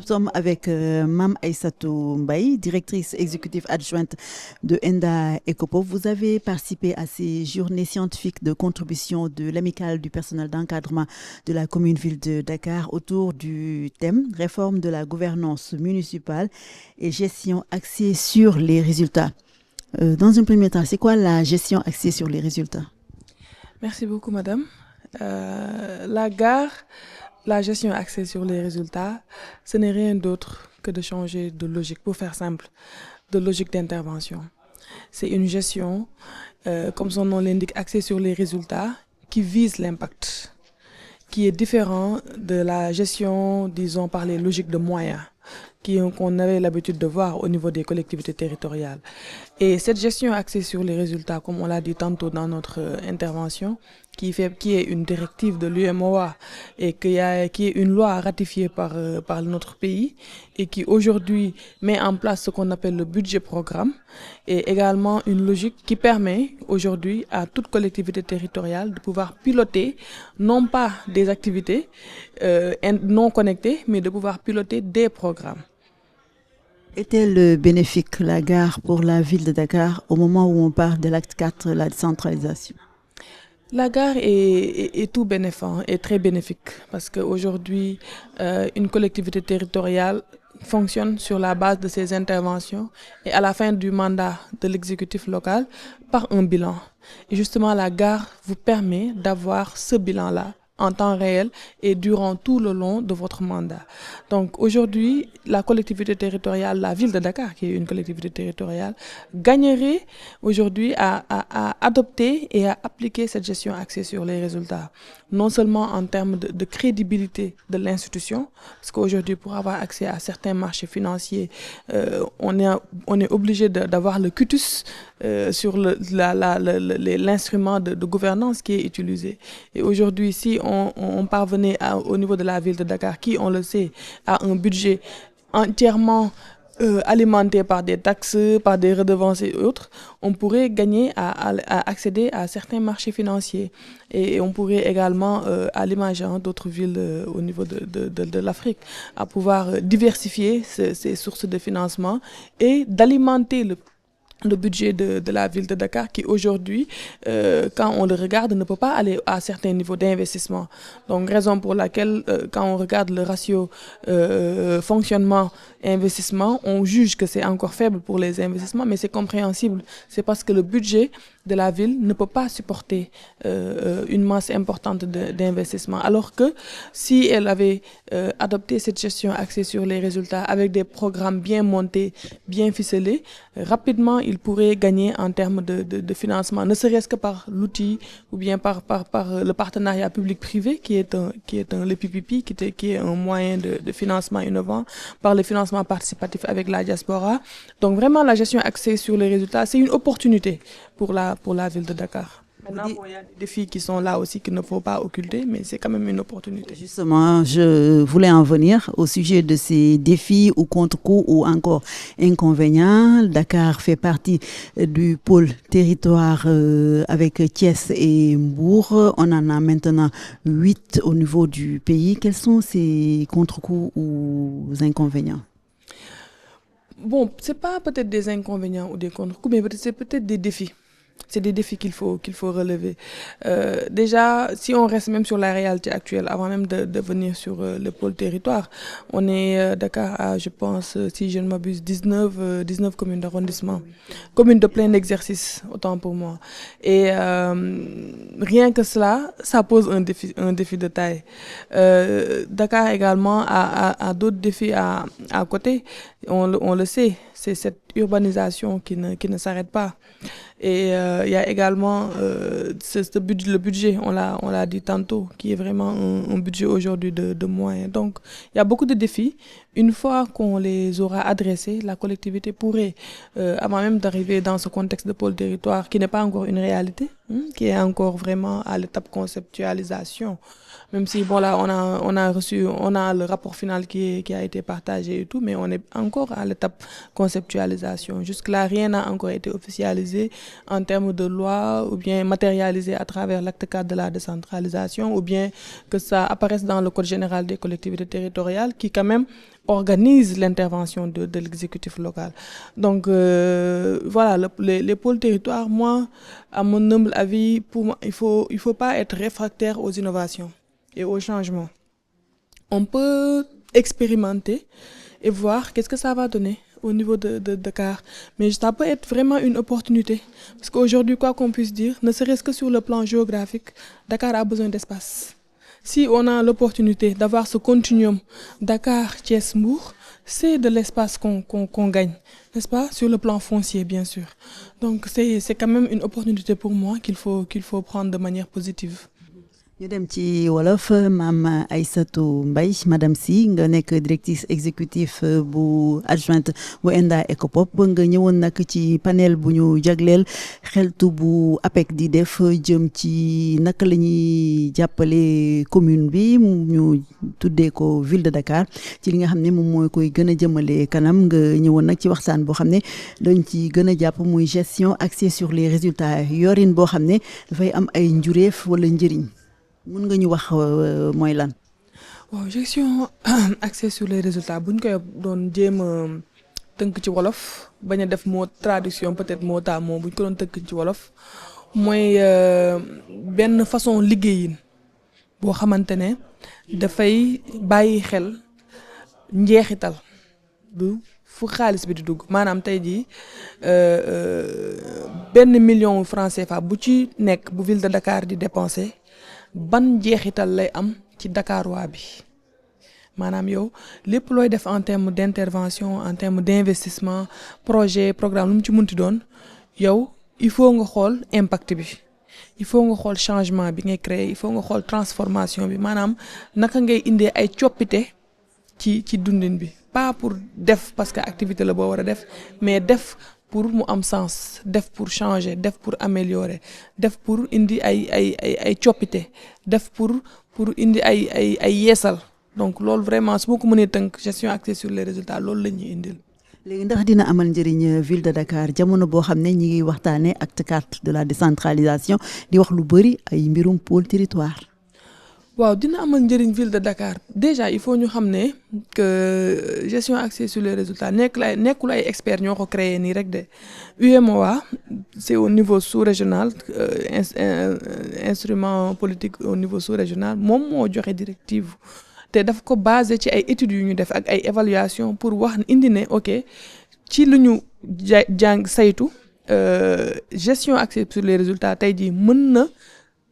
sommes avec Mam Aïssatou Mbaye, directrice exécutive adjointe de ENDA ECOPO. Vous avez participé à ces journées scientifiques de contribution de l'amicale du personnel d'encadrement de la commune-ville de Dakar autour du thème réforme de la gouvernance municipale et gestion axée sur les résultats. Dans un premier temps, c'est quoi la gestion axée sur les résultats? Merci beaucoup, madame. La gestion axée sur les résultats, ce n'est rien d'autre que de changer de logique, pour faire simple, de logique d'intervention. C'est une gestion, comme son nom l'indique, axée sur les résultats, qui vise l'impact, qui est différent de la gestion, disons, par les logiques de moyens qu'on avait l'habitude de voir au niveau des collectivités territoriales. Et cette gestion axée sur les résultats, comme on l'a dit tantôt dans notre intervention, qui est une directive de l'UMOA et qui est une loi ratifiée par notre pays et qui aujourd'hui met en place ce qu'on appelle le budget programme, et également une logique qui permet aujourd'hui à toute collectivité territoriale de pouvoir piloter non pas des activités non connectées, mais de pouvoir piloter des programmes. Est-elle bénéfique, la gare, pour la ville de Dakar au moment où on parle de l'acte 4, la décentralisation? La gare est tout bénéfique, est très bénéfique, parce qu'aujourd'hui, une collectivité territoriale fonctionne sur la base de ses interventions et à la fin du mandat de l'exécutif local par un bilan. Et justement, la gare vous permet d'avoir ce bilan-là en temps réel et durant tout le long de votre mandat. Donc aujourd'hui, la collectivité territoriale, la ville de Dakar, qui est une collectivité territoriale, gagnerait aujourd'hui à adopter et à appliquer cette gestion axée sur les résultats. Non seulement en termes de crédibilité de l'institution, parce qu'aujourd'hui, pour avoir accès à certains marchés financiers, on est obligé d'avoir le cutus sur l'instrument de gouvernance qui est utilisé. Et aujourd'hui, si on parvenait au niveau de la ville de Dakar, qui, on le sait, a un budget entièrement alimenté par des taxes, par des redevances et autres, on pourrait gagner à accéder à certains marchés financiers. Et on pourrait également, à l'image d'autres villes au niveau de l'Afrique, à pouvoir diversifier ces sources de financement et d'alimenter le budget de la ville de Dakar qui aujourd'hui, quand on le regarde, ne peut pas aller à certains niveaux d'investissement. Donc raison pour laquelle, quand on regarde le ratio fonctionnement et investissement, on juge que c'est encore faible pour les investissements, mais c'est compréhensible. C'est parce que le budget de la ville ne peut pas supporter une masse importante d'investissement. Alors que si elle avait adopté cette gestion axée sur les résultats avec des programmes bien montés, bien ficelés, rapidement il pourrait gagner en termes de financement, ne serait-ce que par l'outil ou bien par le partenariat public-privé qui est le PPP, qui est un moyen de financement innovant, par le financement participatif avec la diaspora. Donc vraiment la gestion axée sur les résultats, c'est une opportunité pour la ville de Dakar. Maintenant, il y a des défis qui sont là aussi qu'il ne faut pas occulter, mais c'est quand même une opportunité. Justement, je voulais en venir au sujet de ces défis ou contre-coups ou encore inconvénients. Dakar fait partie du pôle territoire avec Thiès et Mbour. On en a maintenant 8 au niveau du pays. Quels sont ces contre-coups ou inconvénients? Bon, c'est pas peut-être des inconvénients ou des contre-coups, mais c'est peut-être des défis. C'est des défis qu'il faut relever. Déjà, si on reste même sur la réalité actuelle, avant même de venir sur le pôle territoire, on est Dakar à, je pense, si je ne m'abuse, 19 communes d'arrondissement, communes de plein exercice, autant pour moi. Et rien que cela, ça pose un défi de taille. Dakar également a d'autres défis à côté. On le sait, c'est cette urbanisation qui ne s'arrête pas. Et il y a également le budget, on l'a dit tantôt, qui est vraiment un budget aujourd'hui de moyens. Donc, il y a beaucoup de défis. Une fois qu'on les aura adressés, la collectivité pourrait, avant même d'arriver dans ce contexte de pôle territoire, qui n'est pas encore une réalité, qui est encore vraiment à l'étape conceptualisation. Même si, bon, là, on a le rapport final qui a été partagé et tout, mais on est encore à l'étape conceptualisation. Jusque-là, rien n'a encore été officialisé en termes de loi ou bien matérialisé à travers l'acte 4 de la décentralisation ou bien que ça apparaisse dans le Code général des collectivités territoriales qui, quand même, organise l'intervention de l'exécutif local. Donc voilà, les pôles territoires, moi, à mon humble avis, pour moi, il faut pas être réfractaire aux innovations et aux changements. On peut expérimenter et voir qu'est-ce que ça va donner au niveau de Dakar. Mais ça peut être vraiment une opportunité. Parce qu'aujourd'hui, quoi qu'on puisse dire, ne serait-ce que sur le plan géographique, Dakar a besoin d'espace. Si on a l'opportunité d'avoir ce continuum Dakar-Thiès-Mbour, c'est de l'espace qu'on gagne, n'est-ce pas? Sur le plan foncier, bien sûr. Donc c'est quand même une opportunité pour moi qu'il faut prendre de manière positive. ñu dem ci wolof Mame Aïssatou Mbaye madame Sy nga nekk directrice exécutive bu adjointe bu ENDA ECOPOP nga ñëwoon nag ci panel bu ñu jagleel xeltu bu APEC di def jëm ci naka la ñuy jàppale commune bi ñu tuddee ko ville de Dakar ci li nga xam ne moom mooy koy gën a jëmale kanam nga ñëwoon nag ci waxtaan boo xam ne dañ ci gën a jàpp muy gestion axée sur les résultats yorin boo xam ne dafay am ay njureef wala njëriñ. Mën nga ñu wax mooy lan. waaw gestion axée sur les résultats buñ koy doon jéem a tënk ci wolof bañ a def mot traduction peut-être mot à mot buñ ko doon tënk ci wolof mooy benn façon liggéeyin boo xamante ne dafay bàyyi xel njeexital du fu xaalis bi di dugg maanaam tey jii benn million francs CFA bu ci nekk bu ville de Dakar di dépenser. Ban jeexital lay am ci Dakarois bi maanaam yow lépp looy def en terme d'intervention en terme d'investissement projet programme lu mu ci munti doon yow il faut nga xool impact bi il faut nga xool changement bi ngay créer il faut nga xool transformation bi maanaam naka ngay indee ay coppite ci dundin bi pas pour def parce que activité la boo war a def mais def pour mu am sens def pour changer def pour améliorer def pour indi ay coppite def pour indi ay yeesal donc loolu vraiment su ma ko mënee tënk gestion axée sur les résultats loolu la ñuy indil. léegi ndax dina amal njëriñ ville de Dakar jamono boo xam ne ñi ngi waxtaanee acte 4 de la décentralisation di wax lu bëri ay mbirum pôle territoire. waaw dina amal njëriñ ville de Dakar déjà il faut ñu xam ne que gestion axée sur les résultats nekkul ay experts ñoo ko créé nii rek de UEMOA c'est au niveau sous-régional instrument politique au niveau sous-régional moom moo joxe directive te daf ko basé ci ay études yu ñu def ak ay évaluation pour wax indi ne ok ci lu ñu jàng saytu gestion axée sur les résultats tey jii mën na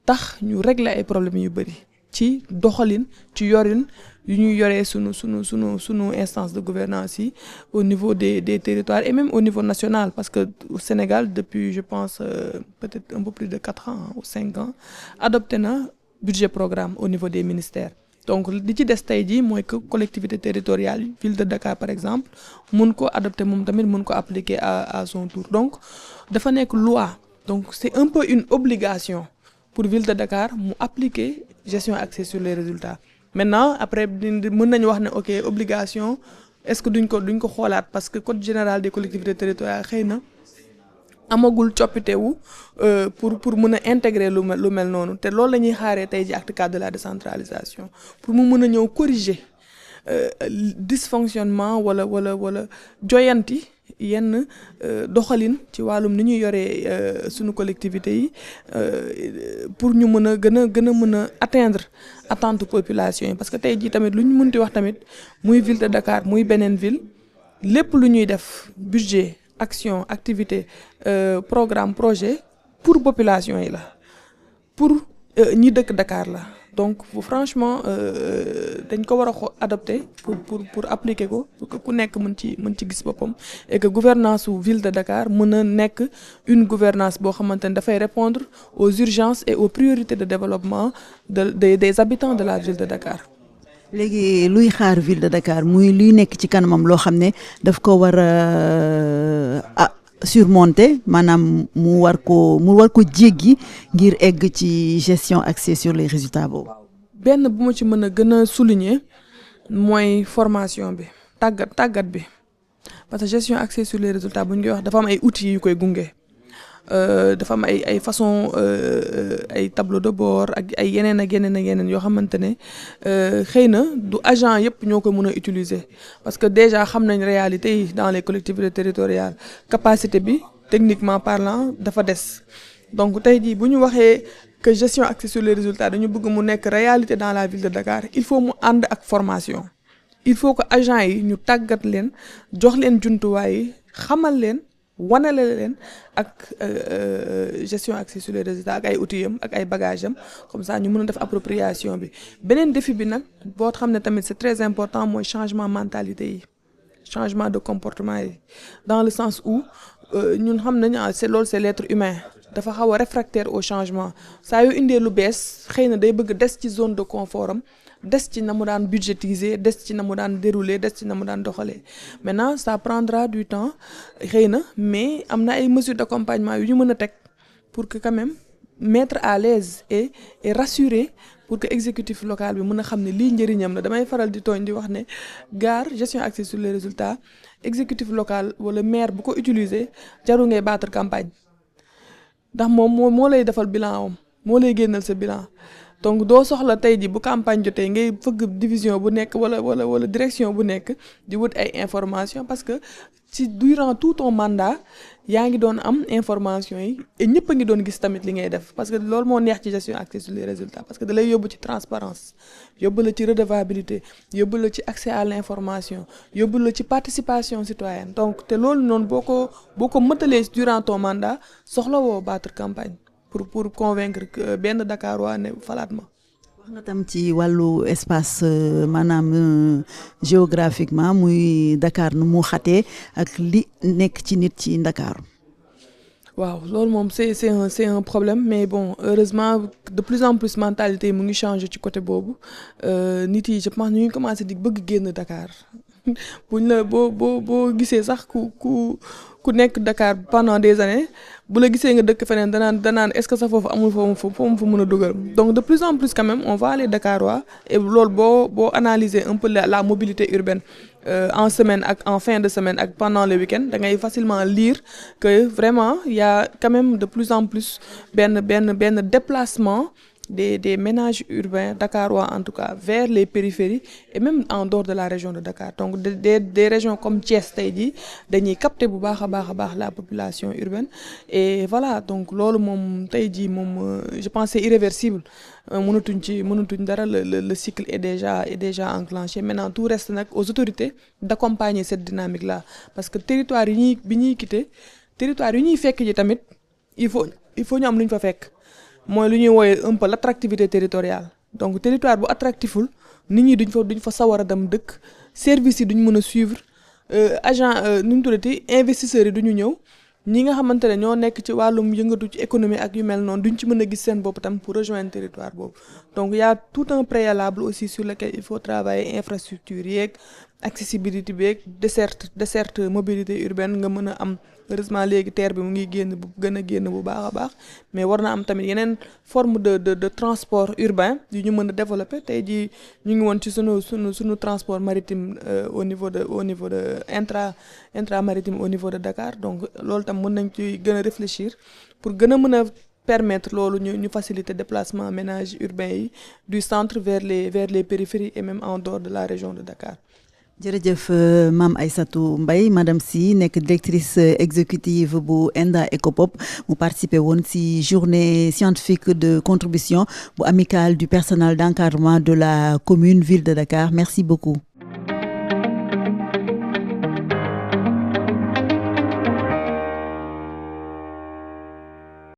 tax ñu régler ay problèmes yu bëri. ci doxalin ci yorin yu ñuy yoree sunu instance de gouvernance yi au niveau des territoires et même au niveau national parce que au Sénégal depuis je pense peut-être un peu plus de 4 ans ou 5 ans adopté na budget programme au niveau des ministères donc li ci des tey jii mooy que collectivité territoriale ville de Dakar par exemple mun ko adopté moom tamit mun ko appliquer à son tour donc dafa nekk loi donc c'est un peu une obligation pour ville de Dakar mu appliquer gestion axée sur les résultats maintenant après mën nañu wax ne ok obligation est-ce que duñ ko xoolaat parce que code général des collectivités territoriales xëy na amagul coppite wu pour mën a intégrer lu mel noonu te loolu la ñuy xaaree tey ji acte 4 de la décentralisation pour mu mën a ñëw corriger dysfonctionnement wala joyanti yenn doxalin ci wàllum ni ñuy yoree sunu collectivités yi pour ñu mën a gën a mën a atteindre attente population yi parce que tey jii tamit lu ñu mënti wax tamit muy ville de Dakar muy beneen ville lépp lu ñuy def budget action activité programme projet pour population yi la pour ñi dëkk Dakar la donc franchement dañ ko war a adopter pour appliquer ko pour que ku nekk mën ci gis boppam et que gouvernance su ville de Dakar mën a nekk une gouvernance boo xamante ne dafay répondre aux urgences et aux priorités de développement des habitants de la ville de Dakar. léegi luy xaar ville de Dakar muy luy nekk ci kanamam loo xam ne daf ko war a surmonter maanaam mu war ko jéggi ngir egg ci gestion axée sur les résultats boobu. benn bu ma ci mën a gën a souligner mooy formation bi tàggat bi parce que gestion axée sur les résultats bu ñu koy wax dafa am ay outils yu koy gunge dafa am ay façon ay tableau de bord ak ay yeneen yoo xamante ne xëy na du agent yëpp ñoo ko mën a utiliser parce que déjà xam nañ réalité yi dans les collectivités territoriales capacité bi techniquement parlant dafa des donc tey jii bu ñu waxee que gestion axée sur les résultats dañu bëgg mu nekk réalité dans la ville de Dakar il faut mu ànd ak formation il faut que agent yi ñu tàggat leen jox leen jumtuwaay yi xamal leen wanale leen ak gestion axée sur les résultats ak ay outils am ak ay bagages am comme ça ñu mën a def appropriation bi beneen défi bi nag boo xam ne tamit c'est très important mooy changement mentalité yi changement de comportement yi dans le sens où ñun xam nañu c'est l'être humain dafa xaw a réfractaire au changement saa yu indee lu bees xëy na day bëgg des ci zone de confort am des ci na mu daan budgétiser des ci na mu daan dérouler des ci na mu daan doxalee maintenant ça prendra du temps xëy na mais am na ay mesures d'accompagnement yu ñu mën a teg pour que quand même mettre à l'aise et rassurer pour que exécutif local bi mën a xam ne lii njëriñam la damay faral di tooñ di wax ne GAR gestion axée sur les résultats exécutif local wala maire bu ko utiliser jaru ngay battre campagne ndax moom moo lay defal bilan am moo lay génnal sa bilan donc doo soxla tey ji bu campagne jotee ngay fëgg division bu nekk wala direction bu nekk di wut ay information parce que ci durant tout ton mandat yaa ngi doon am information yi et ñëpp a ngi doon gis tamit li ngay def parce que loolu moo neex ci gestion axée sur les résultats parce que da lay yóbbu ci transparence yóbbu la ci redevabilité yóbbu la ci accès à l'information yóbbu la ci participation citoyenne donc te loolu noonu boo ko mëtalee durant ton mandat soxla woo battre campagne pour convaincre benn Dakarois ne falaat ma. wax nga tam ci wàllu espace maanaam géographiquement muy Dakar nu mu xatee ak li nekk ci nit ci Ndakaaru. waaw loolu moom c'est un problème mais bon heureusement de plus en plus mentalité yi mu ngi changer ci côté boobu nit yi je pense ñu ngi commencer di bëgg génn Dakar buñ la boo gisee sax ku nekk Dakar pendant des années bu la gisee nga dëkk feneen danaan est-ce que sa foofu amul foofu mën a dugal donc de plus en plus quand même on va aller Dakarois et loolu boo analyser un peu la mobilité urbaine en semaine ak en fin de semaine ak pendant le week-end da ngay facilement lire que vraiment il y a quand même de plus en plus benn déplacement des ménages urbains dakarois en tout cas vers les périphéries et même en dehors de la région de Dakar donc des régions comme Thiès tey jii dañuy capter bu baax a baax la population urbaine et voilà donc loolu moom tey jii moom je pense c'est irréversible mënatuñ dara le cycle est déjà enclenché maintenant tout reste nag aux autorités d'accompagner cette dynamique là parce que territoire yi ñuy quitter territoire yi ñuy fekk ji tamit il faut ñu am lu ñu fa fekk mooy lu ñuy wooye un peu l'attractivité territoriale donc territoire bu attractiful nit ñi duñ fa sawar a dem dëkk services yi duñ mën a suivre agent nu mu tuddati investisseurs yi duñu ñëw ñi nga xamante ne ñoo nekk ci wàllum yëngatu ci économie ak yu mel noonu duñ ci mën a gis seen bopp tam pour rejoindre territoire boobu donc il y a tout un préalable aussi sur lequel il faut travailler infrastructure yeeg accessibilité beeg desserte mobilité urbaine nga mën a am heureusement léegi terre bi mu ngi gën a génn bu baax a baax mais war na am tamit yeneen forme de transport urbain yu ñu mën a développer tey jii ñu ngi woon ci sunu transport maritime au niveau de intra maritime au niveau de Dakar donc loolu tam mën nañ ci gën a réfléchir pour gën a mën a permettre loolu ñu faciliter déplacement ménages urbains yi du centre vers les périphéries et même en dehors de la région de Dakar. jërëjëf Mame Aïssatou Mbaye madame Sy nekk directrice exécutive bu ENDA ECOPOP mu participé woon ci journée scientifique de contribution bu amicale du personnel d'encadrement de la commune ville de Dakar merci beaucoup.